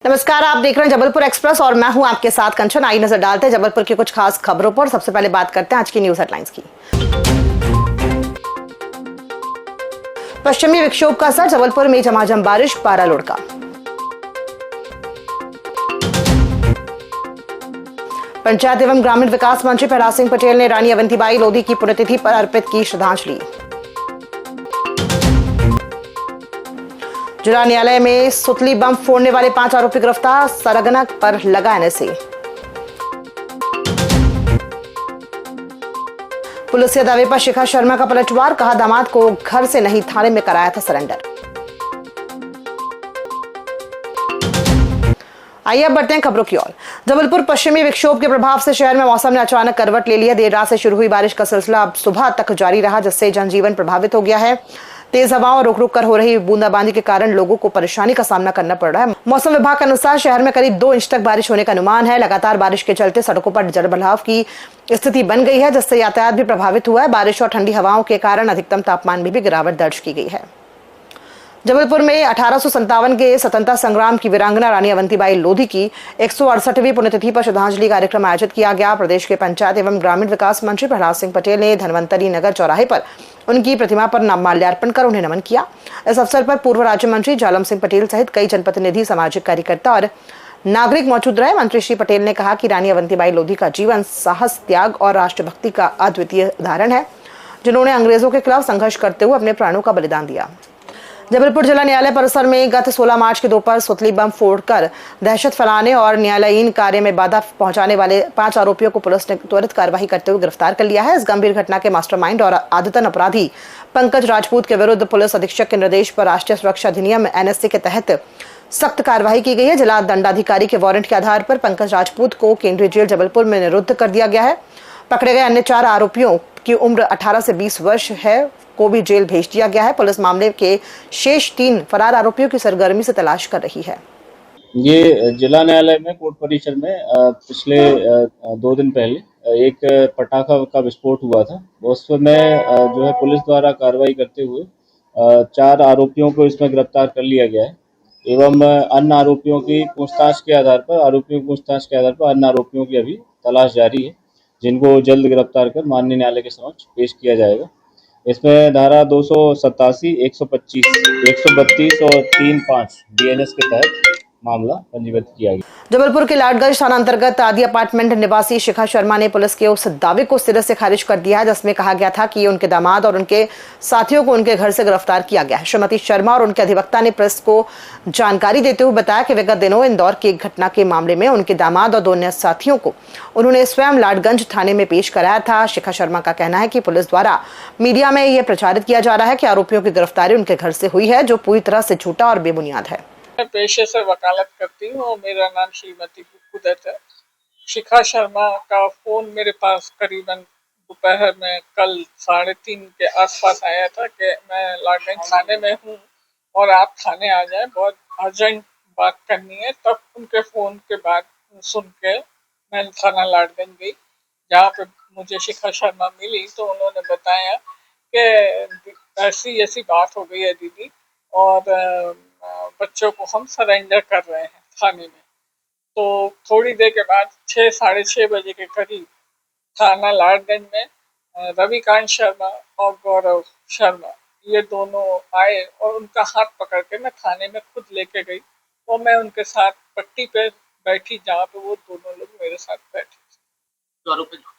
नमस्कार, आप देख रहे हैं जबलपुर एक्सप्रेस और मैं हूं आपके साथ कंचन। आई नजर डालते हैं जबलपुर की कुछ खास खबरों पर। सबसे पहले बात करते हैं आज की न्यूज हेडलाइंस की। पश्चिमी विक्षोभ का असर, जबलपुर में झमाझम बारिश, पारा लुढ़का। पंचायत एवं ग्रामीण विकास मंत्री प्रहलाद सिंह पटेल ने रानी अवंतीबाई लोधी की पुण्यतिथि पर अर्पित की श्रद्धांजलि। जिला न्यायालय में सुतली बम फोड़ने वाले 5 आरोपी गिरफ्तार, सरगना पर लगा एनएसए। पुलिस के दावे पर शिखा शर्मा का पलटवार, कहा दामाद को घर से नहीं थाने में कराया था सरेंडर। आइए अब बढ़ते हैं खबरों की ओर। जबलपुर पश्चिमी विक्षोभ के प्रभाव से शहर में मौसम ने अचानक करवट ले लिया। देर रात से शुरू हुई बारिश का सिलसिला अब सुबह तक जारी रहा, जिससे जनजीवन प्रभावित हो गया है। तेज हवाओं और रुक रुक कर हो रही बूंदाबांदी के कारण लोगों को परेशानी का सामना करना पड़ रहा है। मौसम विभाग के अनुसार शहर में करीब 2 इंच तक बारिश होने का अनुमान है। लगातार बारिश के चलते सड़कों पर जलभराव की स्थिति बन गई है, जिससे यातायात भी प्रभावित हुआ है। बारिश और ठंडी हवाओं के कारण अधिकतम तापमान में भी गिरावट दर्ज की गई है। जबलपुर में 1857 के स्वतंत्रता संग्राम की वीरांगना रानी अवंतीबाई लोधी की 168वीं पुण्यतिथि पर श्रद्धांजलि कार्यक्रम आयोजित किया गया। प्रदेश के पंचायत एवं ग्रामीण विकास मंत्री प्रहलाद सिंह पटेल ने धनवंतरी नगर चौराहे पर उनकी प्रतिमा पर माल्यार्पण कर उन्हें नमन किया। इस अवसर पर पूर्व राज्य मंत्री जालम सिंह पटेल सहित कई जनप्रतिनिधि, सामाजिक कार्यकर्ता और नागरिक मौजूद रहे। मंत्री श्री पटेल ने कहा कि रानी अवंतीबाई लोधी का जीवन साहस, त्याग और राष्ट्रभक्ति का अद्वितीय उदाहरण है, जिन्होंने अंग्रेजों के खिलाफ संघर्ष करते हुए अपने प्राणों का बलिदान दिया। जबलपुर जिला न्यायालय परिसर में गत 16 मार्च के दोपहर सुतली बम फोड़कर दहशत फैलाने और न्यायालयीन कार्य में बाधा पहुंचाने वाले 5 आरोपियों को पुलिस ने त्वरित कार्रवाई करते हुए गिरफ्तार कर लिया है। इस गंभीर घटना के मास्टरमाइंड और आदतन अपराधी पंकज राजपूत के विरुद्ध पुलिस अधीक्षक के निर्देश पर राष्ट्रीय सुरक्षा अधिनियम एनएसए के तहत सख्त कार्रवाई की गई है। जिला दंडाधिकारी के वारंट के आधार पर पंकज राजपूत को केंद्रीय जेल जबलपुर में निरुद्ध कर दिया गया है। पकड़े गए अन्य 4 आरोपियों की उम्र 18 से 20 वर्ष है को भी जेल भेज दिया गया है। पुलिस मामले के शेष 3 फरार आरोपियों की सरगर्मी से तलाश कर रही है। ये जिला न्यायालय में कोर्ट परिसर में पिछले 2 दिन पहले एक पटाखा का विस्फोट हुआ था। उसमें जो है पुलिस द्वारा कार्रवाई करते हुए 4 आरोपियों को इसमें गिरफ्तार कर लिया गया है एवं अन्य आरोपियों की पूछताछ के आधार पर अन्य आरोपियों की अभी तलाश जारी है, जिनको जल्द गिरफ्तार कर माननीय न्यायालय के समक्ष पेश किया जाएगा। इसमें धारा 287, 125, 132 और 35 बीएनएस के तहत मामला पंजीबद्ध किया गया। जबलपुर के लाडगंज थाना अंतर्गत आदि अपार्टमेंट निवासी शिखा शर्मा ने पुलिस के उस दावे को सिरे से खारिज कर दिया है, जिसमें कहा गया था कि उनके दामाद और उनके साथियों को उनके घर से गिरफ्तार किया गया है। श्रीमती शर्मा और उनके अधिवक्ता ने प्रेस को जानकारी देते हुए बताया कि विगत दिनों इंदौर की एक घटना के मामले में उनके दामाद और 2 अन्य साथियों को उन्होंने स्वयं लाडगंज थाने में पेश कराया था। शिखा शर्मा का कहना है कि पुलिस द्वारा मीडिया में यह प्रचारित किया जा रहा है कि आरोपियों की गिरफ्तारी उनके घर से हुई है, जो पूरी तरह से झूठा और बेबुनियाद है। मैं पेशे से वकालत करती हूँ और मेरा नाम श्रीमती कुदरत है। शिखा शर्मा का फोन मेरे पास करीबन दोपहर में कल 3:30 के आसपास आया था कि मैं लाडगंज थाने में हूँ और आप थाने आ जाएं, बहुत अर्जेंट बात करनी है। तब उनके फोन के बाद सुन के मैं थाना लाडगंज गई, जहाँ पे मुझे शिखा शर्मा मिली तो उन्होंने बताया कि ऐसी ऐसी बात हो गई है दीदी, और बच्चों को हम सरेंडर कर रहे हैं थाने में। तो थोड़ी देर के बाद 6, साढ़े 6 बजे के करीब थाना लाडगंज में रविकांत शर्मा और गौरव शर्मा ये दोनों आए और उनका हाथ पकड़ के मैं थाने में खुद लेके गई और मैं उनके साथ पट्टी पे बैठी, जहाँ पे वो दोनों लोग मेरे साथ बैठे।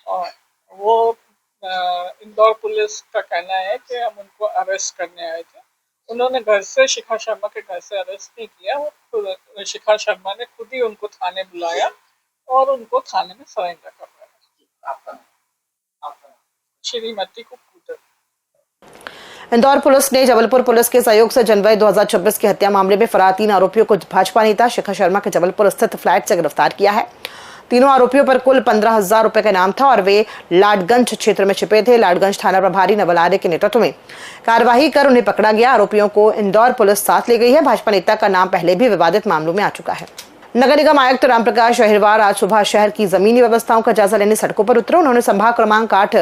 और वो इंदौर पुलिस का कहना है कि हम उनको अरेस्ट करने आए थे। उन्होंने घर से, शिखा शर्मा के घर से अरेस्ट नहीं किया, तो शिखा शर्मा ने खुद ही उनको थाने बुलाया और उनको थाने में सरेंडर करवाया। श्रीमती को इंदौर पुलिस ने जबलपुर पुलिस के सहयोग से जनवरी 2024 की हत्या मामले में फरार 3 आरोपियों को भाजपा नेता शिखा शर्मा के जबलपुर स्थित फ्लैट से गिरफ्तार किया है। तीनों आरोपियों पर कुल 15,000 रुपए का इनाम था और वे लाडगंज क्षेत्र में छिपे थे। लाडगंज थाना प्रभारी नवल आर्य के नेतृत्व में कार्यवाही कर उन्हें पकड़ा गया। आरोपियों को इंदौर पुलिस साथ ले गई है। भाजपा नेता का नाम पहले भी विवादित मामलों में आ चुका है। नगर निगम आयुक्त रामप्रकाश अहिरवार आज सुबह शहर की जमीनी व्यवस्थाओं का जायजा लेने सड़कों पर उतरे। उन्होंने संभाग क्रमांक 8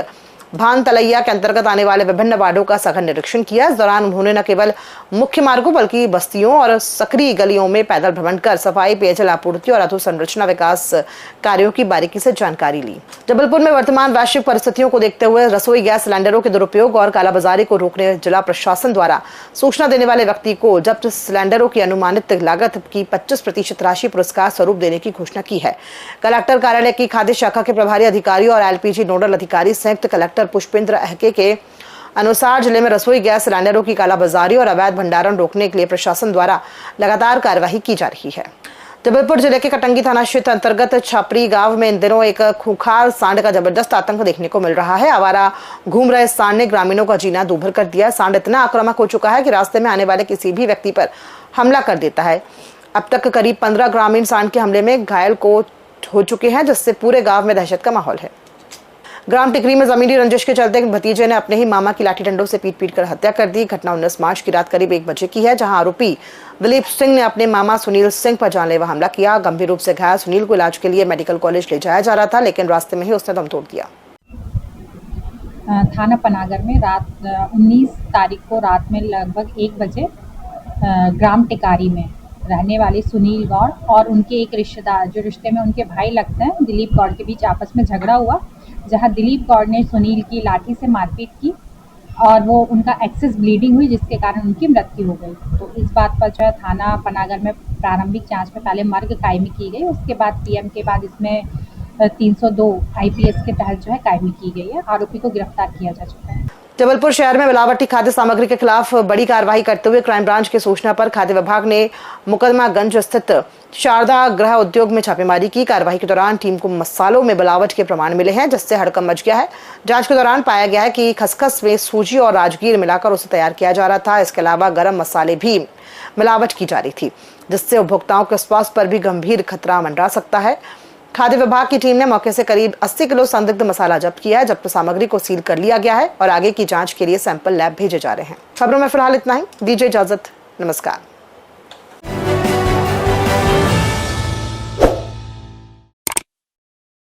भान तलैया के अंतर्गत आने वाले विभिन्न वार्डों का सघन निरीक्षण किया। इस दौरान उन्होंने न केवल मुख्य मार्गों बल्कि बस्तियों और सक्रिय गलियों में पैदल भ्रमण कर सफाई, पेयजल आपूर्ति और अधोसंरचना विकास कार्यों की बारीकी से जानकारी ली। जबलपुर में वर्तमान वैश्विक परिस्थितियों को देखते हुए रसोई गैस सिलेंडरों के दुरुपयोग और कालाबाजारी को रोकने जिला प्रशासन द्वारा सूचना देने वाले व्यक्ति को जब्त सिलेंडरों की अनुमानित लागत की 25% राशि पुरस्कार स्वरूप देने की घोषणा की है। कलेक्टर कार्यालय की खाद्य शाखा के प्रभारी अधिकारी और एलपीजी नोडल अधिकारी संयुक्त कलेक्टर पुष्पेंद्र अहके के अनुसार जिले में रसोई गैस सिलेंडरों की कालाबाजारी और अवैध भंडारण रोकने के लिए प्रशासन द्वारा लगातार कार्यवाही की जा रही है। जबलपुर जिले के कटंगी थाना क्षेत्र अंतर्गत छापरी गांव में इन दिनों एक खूंखार सांड का जबरदस्त आतंक देखने को मिल रहा है। आवारा घूम रहे सांड ने ग्रामीणों का जीना दूभर कर दिया। सांड इतना आक्रामक हो चुका है कि रास्ते में आने वाले किसी भी व्यक्ति पर हमला कर देता है। अब तक करीब 15 ग्रामीण सांड के हमले में घायल हो चुके हैं, जिससे पूरे गांव में दहशत का माहौल है। ग्राम टिकरी में जमीनी रंजिश के चलते भतीजे ने अपने ही मामा की लाठी डंडों से पीट कर हत्या कर दी। घटना 19 मार्च की रात करीब 1 बजे की है, जहां आरोपी दिलीप सिंह ने अपने मामा सुनील सिंह पर जानलेवा हमला किया। गंभीर रूप से घायल सुनील को इलाज के लिए मेडिकल कॉलेज ले जाया जा रहा था, लेकिन रास्ते में ही उसने दम तोड़ दिया। थाना पनागर में रात 19 तारीख को रात में लगभग 1 बजे ग्राम टिकारी में रहने वाले सुनील गौड़ और उनके एक रिश्तेदार, जो रिश्ते में उनके भाई लगते हैं, दिलीप गौड़ के बीच आपस में झगड़ा हुआ, जहां दिलीप गौड़ ने सुनील की लाठी से मारपीट की और वो उनका एक्सेस ब्लीडिंग हुई, जिसके कारण उनकी मृत्यु हो गई। तो इस बात पर जो है थाना पनागर में प्रारंभिक जांच में पहले मर्ग कायमी की गई, उसके बाद पीएम के बाद इसमें 302 आईपीएस के तहत जो है कायमी की गई है। आरोपी को गिरफ्तार किया जा चुका है। जबलपुर शहर में मिलावटी खाद्य सामग्री के खिलाफ बड़ी कार्रवाई करते हुए क्राइम ब्रांच की सूचना पर खाद्य विभाग ने मुकदमागंज स्थित शारदा गृह उद्योग में छापेमारी की। कार्रवाई के दौरान टीम को मसालों में मिलावट के प्रमाण मिले हैं, जिससे हड़कंप मच गया है। जांच के दौरान पाया गया है कि खसखस में सूजी और राजगीर मिलाकर उसे तैयार किया जा रहा था। इसके अलावा गरम मसाले भी मिलावट की जा रही थी, जिससे उपभोक्ताओं के स्वास्थ्य पर भी गंभीर खतरा मंडरा सकता है। खाद्य विभाग की टीम ने मौके से करीब 80 किलो संदिग्ध मसाला जब्त किया है। जब्त सामग्री को सील कर लिया गया है और आगे की जांच के लिए सैंपल लैब भेजे जा रहे हैं। खबरों में फिलहाल इतना ही। दीजिए इजाजत। नमस्कार।